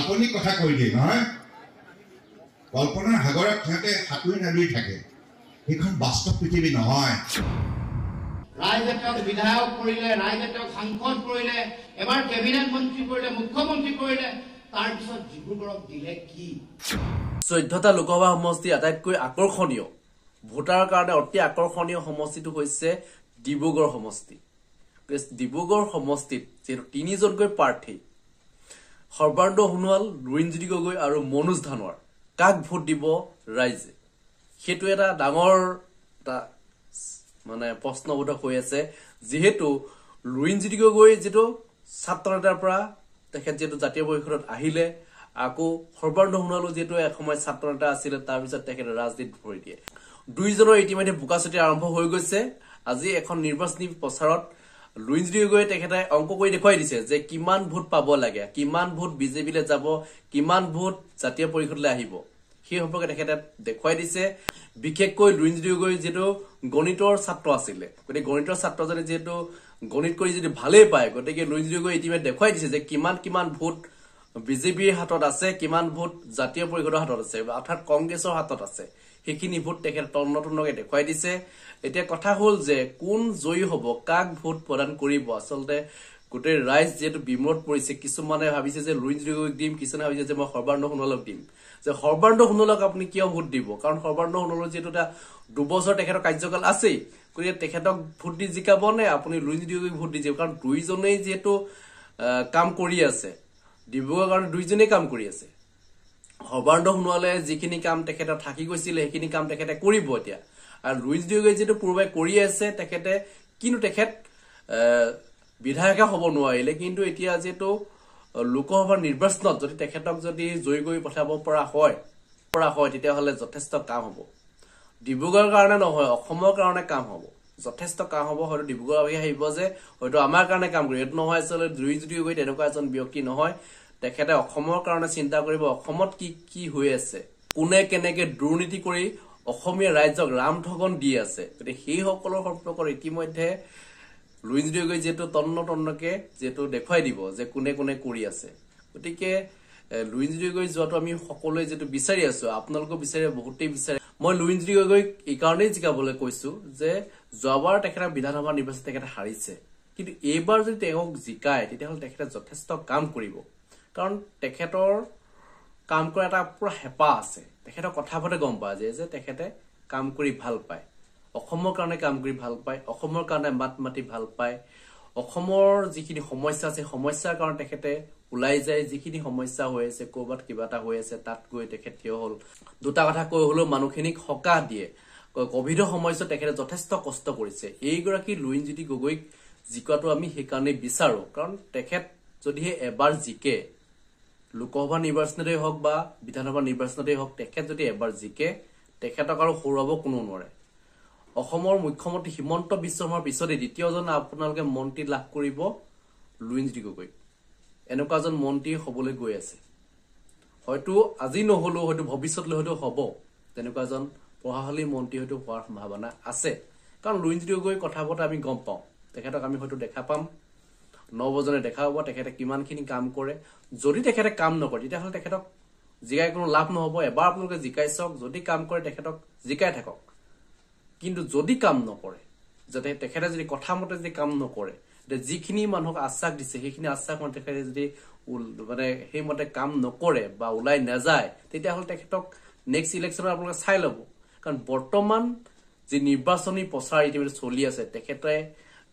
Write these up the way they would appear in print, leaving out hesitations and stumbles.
কাল্পনিক কথা কৈ দিয়ে নহয় কল্পনাৰ সাগৰত সিহঁতে সাঁতুৰি নাদুৰি থাকে সেইখন বাস্তৱ পৃথিৱী নহয় ৰাইজে তেওঁক বিধায়ক কৰিলে ৰাইজে তেওঁক সাংসদ কৰিলে এবাৰ কেবিনেট মন্ত্ৰী কৰিলে মুখ্যমন্ত্ৰী কৰিলে তাৰ পিছত ডিব্ৰুগড়ক দিলে কি 14টা লোকসভা সমষ্টি আটাইতকৈ আকৰ্ষণীয় ভোটাৰৰ কাৰণে অতি আকৰ্ষণীয় সমষ্টিটো হৈছে ডিব্ৰুগড় সমষ্টি ডিব্ৰুগড় সমষ্টিত যে তিনিজনকৈ প্ৰাৰ্থী সৰ্বানন্দ সোণোৱাল লুৰিণজ্যোতি গগৈ আৰু মনোজ ধানোৱাৰ কাক ভোট দিব ৰাইজে সেইটো এটা ডাঙৰ এটা মানে প্ৰশ্নবোধক হৈ আছে যেহেতু লুৰিণজ্যোতি গগৈ যেটো ছাত্ৰ নেতাৰ পৰা তেখেত যেটো জাতীয় পৰিষদত আহিলে আকৌ সৰ্বানন্দ সোণোৱাল যেটো এসময় ছাত্ৰ নেতা আছিল তাৰ পিছত তেখেত ৰাজনীতিত ভৰি দিয়ে দুইজনৰ ইতিমধ্যে বোকাচতি আৰম্ভ হৈ গৈছে আজি এখন নিৰ্বাচনী প্ৰচাৰত লুৰিণজ্যোতি গগৈ তেখেতে অংক কৰি দেখুৱাই দিছে যে কিমান ভোট পাব লাগে কিমান ভোট বিজেপিলে যাব কিমান ভোট জাতীয় পৰিষদলৈ আহিব সেই সম্পৰ্কে তেখেতে দেখুৱাই দিছে বিশেষকৈ লুৰিণজ্যোতি গগৈ যেটো গণিতৰ ছাত্ৰ আছিল গতে গণিতৰ ছাত্ৰজনে যেটো গণিত কৰি যদি ভালে পায় গতিকে লুৰিণজ্যোতি গগৈ ইতিমধ্যে দেখুৱাই দিছে যে কিমান ভোট বিজেপিৰ হাতত আছে কিমান ভোট জাতীয় পৰিষদৰ হাতত আছে অৰ্থাৎ কংগ্ৰেছৰ হাতত আছে সেইখিনি ভোট তেখেতে তন্নতন্নকে দেখুৱাই দিছে এতিয়া কথা হল যে কোন জয়ী হ'ব কাক ভোট প্ৰদান কৰিব আসলতে গোটেই ৰাইজ যেটো বিমত পৰিছে কিছুমানে ভাবিছে যে লুৰিণজ্যোতি গগৈক দিম কিছুমানে ভাবিছে যে মই সৰ্বানন্দ সোণোৱালক দিম যে সৰ্বানন্দ সোণোৱালক আপুনি কিয় ভোট দিব কাৰণ সৰ্বানন্দ সোণোৱালৰ যেটো এটা দুবছৰ তেখেতৰ কাৰ্যকাল আছে গতিকে তেখেতক ভোট দি জিকাব নে আপুনি লুৰিণজ্যোতি গগৈক ভোট দি যাব কাৰণ দুইজনেই যেটো কাম কৰি আছে ডিব্ৰুগড়ৰ কাৰণে দুইজনেই কাম কৰি আছে সৰ্বানন্দ সোণোৱালে যিখিনি কাম তেখেতৰ থাকি গৈছিল সেইখিনি কাম তেখেতে কৰিব এতিয়া আৰু লুৰিণজ্যোতি গগৈ যেটো পূৰ্বে কৰি আছে তেখেতে কিন্তু তেখেত বিধায়ক হ'ব নোৱাৰিলে কিন্তু এতিয়া যেটো লোকসভা নিৰ্বাচনত যদি তেখেতক যদি জয়ী কৰি পঠাব পৰা হয় তেতিয়া হলে যথেষ্ট কাম হ'ব ডিব্ৰুগড়ৰ কাৰণে নহয় অসমৰ কাৰণে কাম হ'ব যথেষ্ট কাম হ'ব হয়তো ডিব্ৰুগড় আহিব যে হয়তো আমাৰ কাৰণে কাম কৰিব এটো নহয় আসলে লুৰিণজ্যোতি গগৈ তেনেকুৱা এজন ব্যক্তি নহয় তেখেতে অসমৰ কাৰণে চিন্তা কৰিব অসমত কি হৈ আছে কোনে কেনেকে দুৰ্নীতি কৰি অসমীয়া ৰাজ্যক ৰামঠগন দি আছে গতিকে সেই সকলৰ সম্পৰ্কত ইতিমধ্যে লুৰিণজ্যোতি গগৈ যেটো তন্নতন্নকে যেটো দেখুৱাই দিব যে কোনে কৰি আছে গতিকে লুৰিণজ্যোতি গগৈ যোৱাটো আমি সকলোৱে যেটো বিচাৰি আছো আপোনালোকক বিচাৰে বহুতেই বিচাৰে মই লুৰিণজ্যোতি গগৈক এই কাৰণেই জিকাবলৈ কৈছো যে যোৱাবাৰ তেখেতৰ বিধানসভা নিৰ্বাচন তেখেতে হাৰিছে কিন্তু এইবাৰ যদি তেওঁক জিকায় তেতিয়াহ'লে তেখেতে যথেষ্ট কাম কৰিব কাৰণ তেখেতৰ কাম কৰা এটা পুৰা হেপা আছে তেখেতৰ কথাবোৰে গম পোৱা যায় যে তেখেতে কাম কৰি ভাল পায় অসমৰ কাৰণে কাম কৰি ভাল পায় অসমৰ কাৰণে মাত মাতি ভাল পায় অসমৰ যিখিনি সমস্যা আছে সমস্যাৰ কাৰণে তেখেতে উলাই যায় যিখিনি সমস্যা হৈ আছে কোবাত কিবা এটা হৈ আছে তাত গৈ তেখেত থিয় হল দুটা কথা কৈ হলো মানুহখিনিক হকা দিয়ে কোভিডৰ সময়ত তেখেতে যথেষ্ট কষ্ট কৰিছে এইগৰাকী লুৰিণজ্যোতি গগৈক জিকাটো আমি সেইকাৰণে বিচাৰো কাৰণ তেখেত যদিহে এবাৰ জিকে লোকসভা নিৰ্বাচনতেই হওক বা বিধানসভা নিৰ্বাচনতেই হওক তেখেত যদি এবাৰ জিকে তেখেতক আৰু হৰুৱাব কোনো নোৱাৰে অসমৰ মুখ্যমন্ত্ৰী হিমন্ত বিশ্ব শৰ্মাৰ পিছতে দ্বিতীয়জন আপোনালোকে মন্ত্ৰী লাভ কৰিব লুৰিণজ্যোতি গগৈ এনেকুৱা এজন মন্ত্ৰী হ'বলৈ গৈ আছে হয়তো আজি নহলো হয়তো ভৱিষ্যতলৈ হয়তো হ'ব তেনেকুৱা এজন প্ৰশাসনিক মন্ত্ৰী হয়তো হোৱাৰ সম্ভাৱনা আছে কাৰণ লুৰিণজ্যোতি গগৈ কথাবোৰত আমি গম পাওঁ তেখেতক আমি হয়তো দেখা পাম নৱজনে দেখা হ'ব তেখেতে কিমানখিনি কাম কৰে যদি তেখেতে কাম নকৰে তেতিয়াহ'লে তেখেতক জিকাই কোনো লাভ নহব এবাৰ আপোনালোকে জিকাই চাওক যদি কাম কৰে তেখেতক জিকাই থাকক কিন্তু যদি কাম নকৰে যাতে তেখেতে যদি কথা মতে যদি কাম নকৰে যিখিনি মানুহক আশ্বাস দিছে সেইখিনি আশ্বাস মতে তেখেতে যদি মানে সেই মতে কাম নকৰে বা উলাই নাযায় তেতিয়াহ'লে তেখেতক নেক্সট ইলেকশ্যনত আপোনালোকে চাই ল'ব কাৰণ বৰ্তমান যে নিৰ্বাচনী প্ৰচাৰ ইতিমধ্যে চলি আছে তেখেতে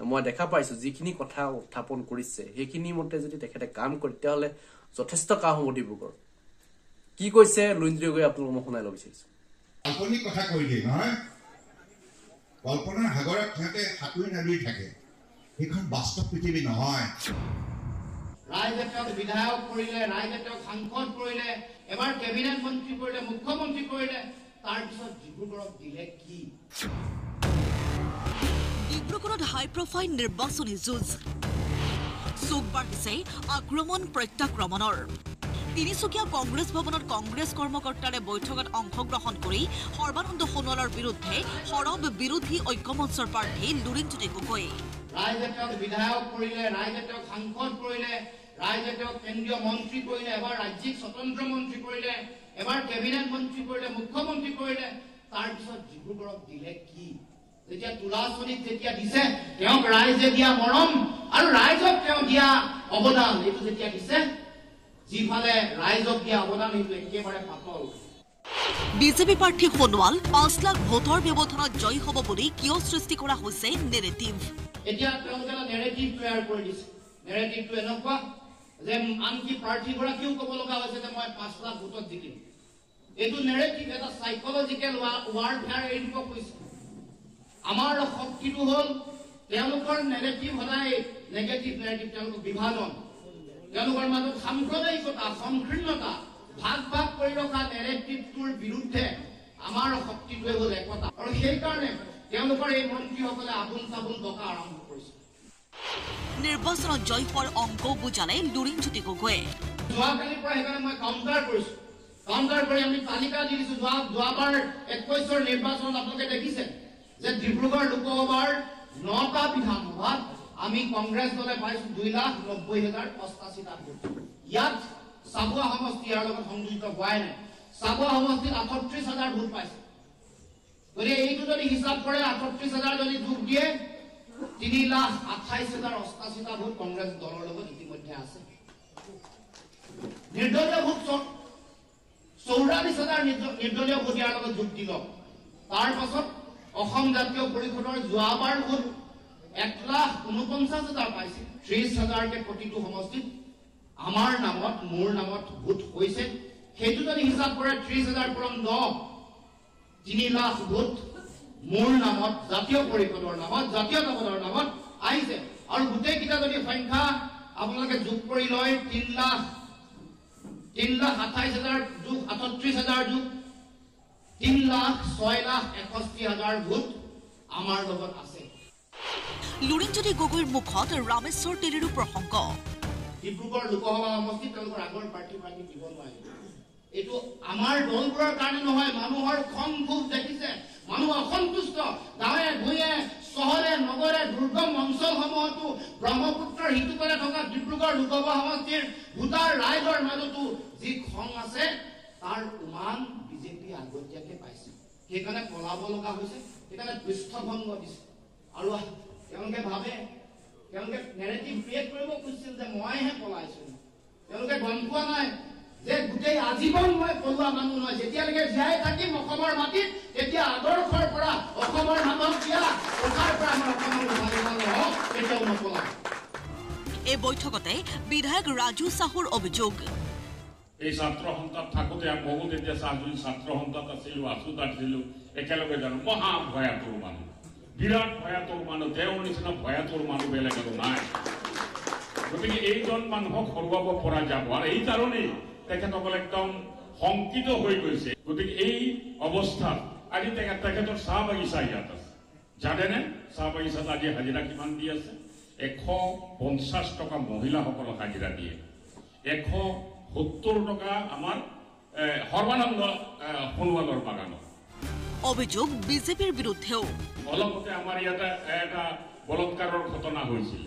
মই দেখা পাইছো যিখিনি কথা উত্থাপন কৰিছে সেইখিনি মতে যদি তেখেতে কাম কৰে তেতিয়াহ'লে যথেষ্ট কাম হ'ব ডিব্ৰুগড় কি কৈছে লুৰিণজ্যোতি গগৈ আপোনালোকক মই শুনাই ল'ব বিচাৰিছো কাল্পনিক কথা কৈ দিয়ে নহয় কল্পনাৰ সাগৰত সিহঁতে সাঁতুৰি নাদুৰি থাকে সেইখন বাস্তৱ পৃথিৱী নহয় ৰাইজে তেওঁক বিধায়ক কৰিলে ৰাইজে তেওঁক সাংসদ কৰিলে এবাৰ কেবিনেট মন্ত্ৰী কৰিলে মুখ্যমন্ত্ৰী কৰিলে তাৰ পিছত ডিব্ৰুগড়ক দিলে কি ডিব্ৰুগড়ত হাই প্ৰফাইল নিৰ্বাচনী যুঁজ চোক বাঢ়িছে আক্ৰমণ প্ৰত্যাক্ৰমণৰ তিনিচুকীয়া কংগ্ৰেছ ভৱনত কংগ্ৰেছ কৰ্মকৰ্তাৰে বৈঠকত অংশগ্ৰহণ কৰি সৰ্বানন্দ সোণোৱালৰ বিৰুদ্ধে সৰব বিৰোধী ঐক্যমঞ্চৰ প্ৰাৰ্থী লুৰিণজ্যোতি গগৈ ৰাইজে তেওঁক বিধায়ক কৰিলে ৰাইজে তেওঁক সাংসদ কৰিলে ৰাইজে তেওঁক কেন্দ্ৰীয় মন্ত্ৰী কৰিলে, এবাৰ ৰাজ্যিক স্বতন্ত্ৰ মন্ত্ৰী কৰিলে, এবাৰ কেবিনেট মন্ত্ৰী কৰিলে, মুখ্যমন্ত্ৰী কৰিলে। তাৰপিছত ডিব্ৰুগড়ক দিলে কি? যেতিয়া তুলাচনীত যেতিয়া দিছে, তেওঁক ৰাইজে দিয়া মৰম আৰু ৰাইজক তেওঁ দিয়া অৱদান, এইটো যেতিয়া দিছে, যিফালে ৰাইজক দিয়া অৱদান সেইটো একেবাৰে পাতল। বিজেপি প্ৰাৰ্থী সোণোৱাল ৫ লাখ ভোটৰ ব্যৱধানত জয়ী হ'ব বুলি কিয় সৃষ্টি কৰা হৈছে নেৰেটিভ? এতিয়া তেওঁলোকে এটা নেৰেটিভ তৈয়াৰ কৰি দিছে। নেৰেটিভটো এনেকুৱা যে আনকি প্ৰাৰ্থীগৰাকীও ক'ব লগা হৈছে যে মই ৫ লাখ ভোটত জিকিম। এইটো নেৰেটিভ, এটা চাইকলজিকেল ৱাৰফেয়াৰ এৰি দিব কৈছে। আমাৰ শক্তিটো হ'ল তেওঁলোকৰ নেৰেটিভ সদায় নেগেটিভ নেৰেটিভ, তেওঁলোকৰ বিভাজন, তেওঁলোকৰ মাজত সাম্প্ৰদায়িকতা, সংকীৰ্ণতা, ভাগ ভাগ কৰি ৰখা নেৰেটিভটোৰ বিৰুদ্ধে আমাৰ শক্তিটোৱে হ'ল একতা। আৰু সেইকাৰণে তেওঁলোকৰ এই মন্ত্ৰীসকলে আবুল তাবুল টকা আৰম্ভ কৰিছে। নিৰ্বাচনত জয় হোৱাৰ অংক বুজালে লুৰিণজ্যোতি গগৈয়ে। যোৱাকালিৰ পৰা সেইকাৰণে মই কাউণ্টাৰ কৰিছো। কাউণ্টাৰ কৰি আমি তালিকা দি দিছো। যোৱাবাৰ ২১ৰ নিৰ্বাচনত আপোনালোকে দেখিছে যে ডিব্ৰুগড় লোকসভাৰ ৯টা বিধানসভাত আমি কংগ্ৰেছ দলে পাইছো ২,৯০,০৮৮টা ভোট। ইয়াত চাবুৱা সমষ্টি ইয়াৰ লগত সংযোজিত হোৱাই নাই। চাবুৱা সমষ্টিত ৩৮,০০০ ভোট পাইছে। গতিকে এইটো যদি হিচাপ কৰে ৩৮,০০০ যদি যোগ দিয়ে ৩,২৮,০৮৮টা ভোট কংগ্ৰেছ দলৰ লগত ইতিমধ্যে আছে। নিৰ্দলীয় ভোট ৪৪,০০০ নিৰ্দলীয় ভোট ইয়াৰ লগত যোগ দিল। তাৰ পাছত অসম জাতীয় পৰিষদৰ যোৱাবাৰ ভোট ১,৪৯,০০০ পাইছে। ৩০,০০০কে প্ৰতিটো সমষ্টিত আমাৰ নামত, মোৰ নামত ভোট হৈছে। সেইটো যদি হিচাপ কৰে ৩০,০০০ পূৰণ ৯, ৩ লাখ ভোট মোৰ নামত, জাতীয় পৰিষদৰ নামত, জাতীয়তাবাদৰ নামত আহিছে। আৰু গোটেইকেইটা যদি সংখ্যা আপোনালোকে যোগ কৰি লয় ৩,২৮,০০০ যোগ ৩৮,০০০ যোগ ৩,৬,৬১,০০০ ভোট আমাৰ লগত আছে। লুৰিণজ্যোতি গগৈৰ মুখত ৰামেশ্বৰ তেলীৰো প্ৰসংগ। ডিব্ৰুগড় লোকসভা সমষ্টিত তেওঁলোকৰ আগৰ প্ৰাৰ্থীগৰাকীক দিব নোৱাৰিব। এইটো আমাৰ দলবোৰৰ কাৰণে নহয়, মানুহৰ খং ক্ষোভ দেখিছে, মানুহ অসন্তুষ্ট। গাঁৱে ভূঞে, চহৰে নগৰে, দুৰ্গম অঞ্চলসমূহতো ব্ৰহ্মপুত্ৰৰ সিটোপাৰে থকা ডিব্ৰুগড় লোকসভা সমষ্টিৰ ভোটাৰ ৰাইজৰ মাজতো যি খং আছে তাৰ উমান বিজেপি আগতীয়াকে পাইছে। সেইকাৰণে পলাব লগা হৈছে, সেইকাৰণে পৃষ্ঠভংগ দিছে। আৰু তেওঁলোকে ভাবে, তেওঁলোকে নেৰেটিভ ক্ৰিয়েট কৰিব খুজিছিল যে মইহে পলাইছো। তেওঁলোকে গম পোৱা নাই যে গোটেই আজীৱন মই পলোৱা মানুহ নহয়। যেতিয়ালৈকে জীয়াই থাকিম অসমৰ মাটিত, তেতিয়া আদৰ্শৰ পৰা অসমৰ মানুহক দিয়া কথাৰ পৰা আমাৰ অসমৰ নহওক, তেতিয়াও নপলাম। এই বৈঠকতে বিধায়ক ৰাজু চাহুৰ অভিযোগ। এই ছাত্ৰ সন্থাত থাকোঁতে বহুত এতিয়া ছাত্ৰ সন্থাত আছিলো, আছুত আছিলো, একেলগে জানো মহা ভয়াতুৰ মানুহ, বিৰাট ভয়াতুৰ মানুহ। তেওঁৰ নিচিনা ভয়াতুৰ মানুহ বেলেগ আৰু নাই। গতিকে এইজন মানুহক হৰুৱাব পৰা যাব। আৰু এই কাৰণেই তেখেতসকল একদম শংকিত হৈ গৈছে। গতিকে এই অৱস্থাত আজি তেখেতৰ চাহ বাগিচা ইয়াত আছে। জানেনে চাহ বাগিচাত আজি হাজিৰা কিমান দি আছে? ১৫০ টকা মহিলাসকলক হাজিৰা দিয়ে, ১৭০ টকা আমাৰ সৰ্বানন্দ সোণোৱালৰ বাগানত। অভিযোগ বিজেপিৰ বিৰুদ্ধেও। অলপতে আমাৰ ইয়াতে এটা বলৎকাৰৰ ঘটনা হৈছিল।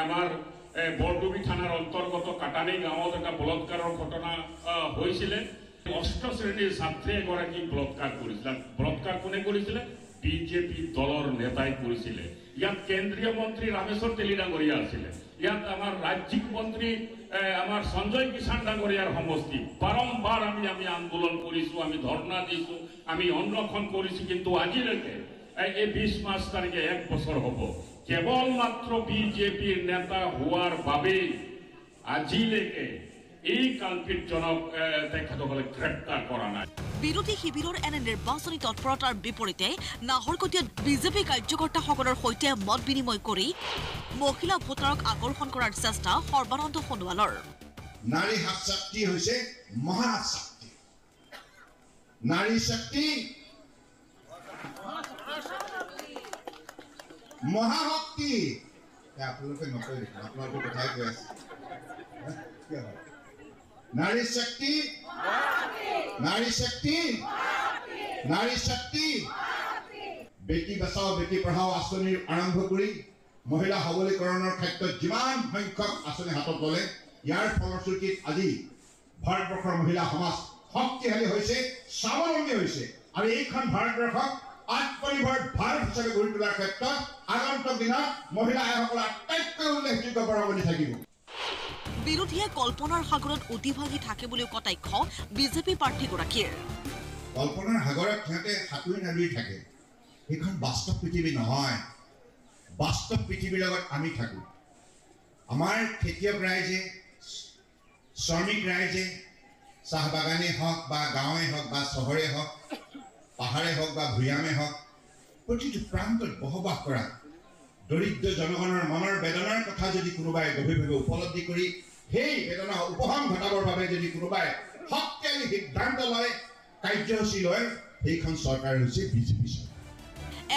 আমাৰ বৰডুবি থানাৰ অন্তৰ্গত কাটানী গাঁৱত এটা বলৎকাৰৰ ঘটনা হৈছিলে। ৮ষ্ঠ শ্ৰেণীৰ ছাত্ৰী এগৰাকীক বলৎকাৰ কৰিছিলে। বলৎকাৰ কোনে কৰিছিলে? বিজেপি দলৰ নেতাই কৰিছিলে। ইয়াত কেন্দ্ৰীয় মন্ত্ৰী ৰামেশ্বৰ তেলী ডাঙৰীয়া আছিলে। ইয়াত আমাৰ ৰাজ্যিক মন্ত্ৰী আমাৰ সঞ্জয় কিষাণ ডাঙৰীয়াৰ সমষ্টি। বাৰম্বাৰ আমি আন্দোলন কৰিছো, আমি ধৰ্ণা দিছো, আমি অন্বেষণ কৰিছো, কিন্তু আজিলৈকে এই ২০ মাৰ্চ তাৰিখে ১ বছৰ হ'ব, কেৱল মাত্ৰ বিজেপিৰ নেতা হোৱাৰ বাবেই আজিলৈকে এই কালপিতজনক তেখেতসকলে গ্ৰেপ্তাৰ কৰা নাই। বিৰোধী শিবিৰৰ এনে নিৰ্বাচনী তৎপৰতাৰ বিপৰীতে নাহৰকটীয়াত বিজেপি কাৰ্যকৰ্তাসকলৰ সৈতে মত বিনিময় কৰি মহিলা ভোটাৰক আকৰ্ষণ কৰাৰ চেষ্টা সৰ্বানন্দ সোণোৱালৰ। নাৰী শক্তি হৈছে মহাশক্তি। নাৰী শক্তি মহাশক্তি। আপোনালোকে নকয়, আপোনালোকৰ কথাই কৈ আছে। নাৰী শক্তি, নাৰী শক্তি, নাৰী শক্তি। বেটি বচাও বেটি পঢ়াও আঁচনিৰ আৰম্ভ কৰি মহিলা সবলীকৰণৰ ক্ষেত্ৰত যিমান সংখ্যক আঁচনি হাতত ল'লে ইয়াৰ ফলশ্ৰুতিত আজি ভাৰতবৰ্ষৰ মহিলা সমাজ শক্তিশালী হৈছে, স্বাৱলম্বী হৈছে, আৰু এইখন ভাৰতবৰ্ষক আত্মনিৰ্ভৰ ভাৰত হিচাপে গঢ়ি তোলাৰ ক্ষেত্ৰত আগন্তুক দিনত মহিলা আয়োগসকল আটাইতকৈ উল্লেখযোগ্য বৰঙণি থাকিব। বিৰোধীয়ে কল্পনাৰ সাগৰত উতিভাগি থাকে বুলিও কটাক্ষ বিজেপি প্ৰাৰ্থীগৰাকীৰ। কল্পনাৰ সাগৰত সিহঁতে সাঁতুৰি নাদুৰি থাকে, সেইখন বাস্তৱ পৃথিৱী নহয়। বাস্তৱ পৃথিৱীৰ লগত আমি থাকোঁ। আমাৰ খেতিয়ক ৰাইজে, শ্ৰমিক ৰাইজে, চাহ বাগানেই হওক বা গাঁৱে হওক বা চহৰে হওক, পাহাৰে হওক বা ভৈয়ামে হওক, প্ৰতিটো প্ৰান্তত বসবাস কৰা দৰিদ্ৰ জনগণৰ মনৰ বেদনাৰ কথা যদি কোনোবাই গভীৰভাৱে উপলব্ধি কৰি সেই বেদনা উপশম ঘটাবৰ বাবে যদি কোনোবাই শক্তিশালী সিদ্ধান্ত লয়, কাৰ্যসূচী লয়, সেইখন চৰকাৰ হৈছে বিজেপি চৰকাৰ।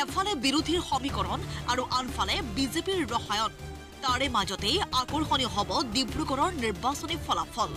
এফালে বিৰোধীৰ সমীকৰণ আৰু আনফালে বিজেপিৰ ৰসায়ন। তাৰে মাজতেই আকৰ্ষণীয় হ'ব ডিব্ৰুগড়ৰ নিৰ্বাচনী ফলাফল।